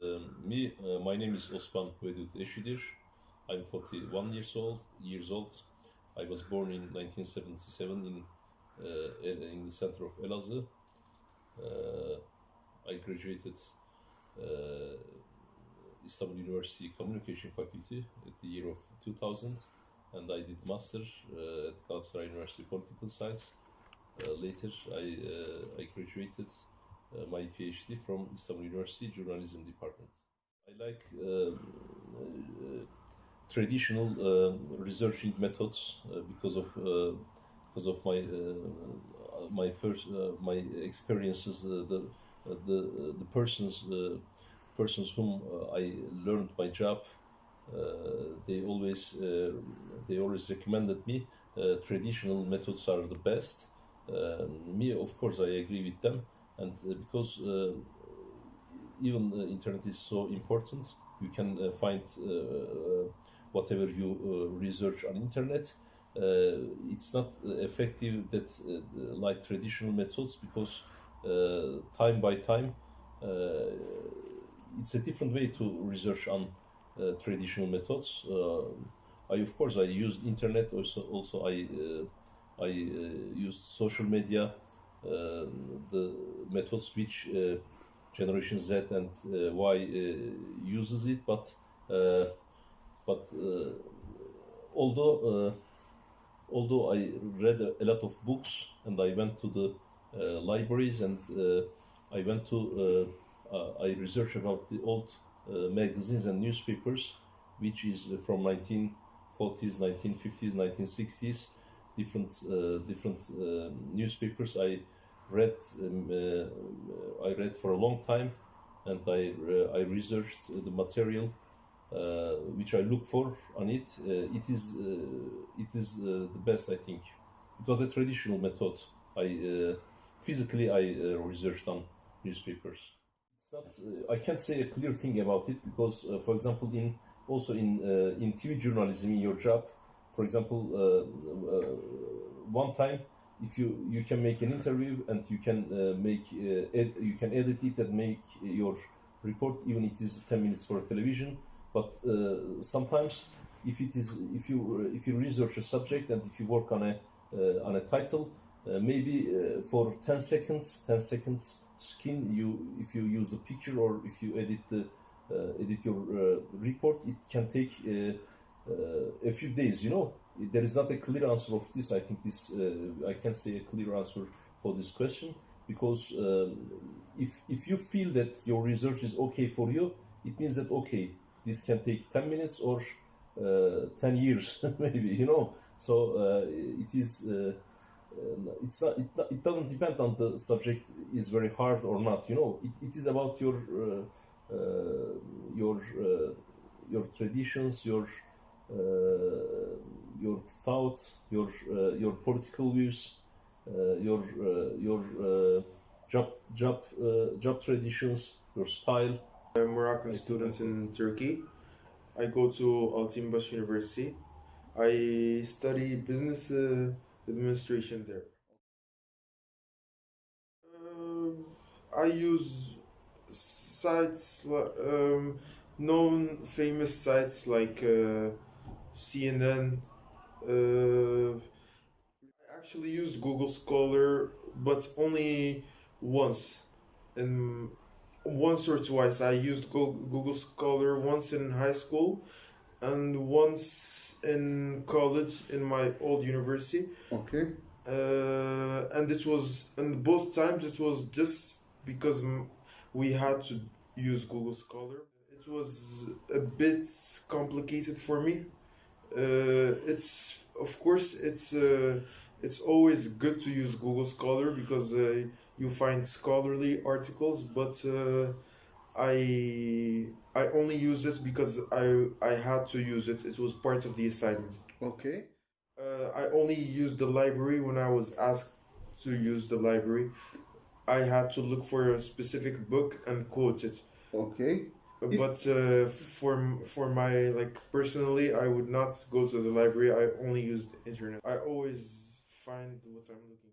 My name is Osman and I'm 41 Years old. I was born in 1977 in the center of Elazığ. Uh, I graduated uh, Istanbul University Communication Faculty at the year of 2000, and I did master at Galatasaray University Political Science. Later, I graduated my PhD from Istanbul University Journalism Department. I like traditional researching methods because of my experiences. The persons whom I learned my job, they always recommended me traditional methods are the best. Of course, I agree with them, and because even the internet is so important, you can find whatever you research on internet. It's not effective that like traditional methods, because time by time it's a different way to research on traditional methods. I of course I used internet, also I used social media, the methods which Generation Z and Y uses it, but although I read a lot of books, and I went to the libraries, and I researched about the old magazines and newspapers, which is from 1940s, 1950s, 1960s, different newspapers. I read for a long time, and I researched the material which I look for on it. It is the best, I think. It was a traditional method. Physically I researched on newspapers. It's not. I can't say a clear thing about it, because, for example, in TV journalism, in your job, for example, one time, if you can make an interview, and you can you can edit it and make your report, even it is 10 minutes for television. But sometimes, if you research a subject, and if you work on a title, maybe for 10 seconds skin, if you use the picture, or if you edit your report, it can take a few days. There is not a clear answer of this. I think I can't say a clear answer for this question, because if you feel that your research is okay for you, it means that okay, this can take 10 minutes or 10 years, maybe. So it is. It's not. It doesn't depend on the subject is very hard or not. It is about your traditions, your thoughts, your political views, your job traditions, your style. I'm a Moroccan student in Turkey. I go to Altinbaş University. I study business administration there. I use sites, known famous sites like CNN. I actually used Google Scholar, but only once. And once or twice. I used Google Scholar once in high school and once in college in my old university. Okay. And both times it was just because we had to use Google Scholar. It was a bit complicated for me. It's always good to use Google Scholar, because you find scholarly articles, but I only use this because I had to use it. It was part of the assignment. Okay. I only used the library when I was asked to use the library. I had to look for a specific book and quote it. Okay. But for my, personally, I would not go to the library. I only use the internet. I always find what I'm looking for.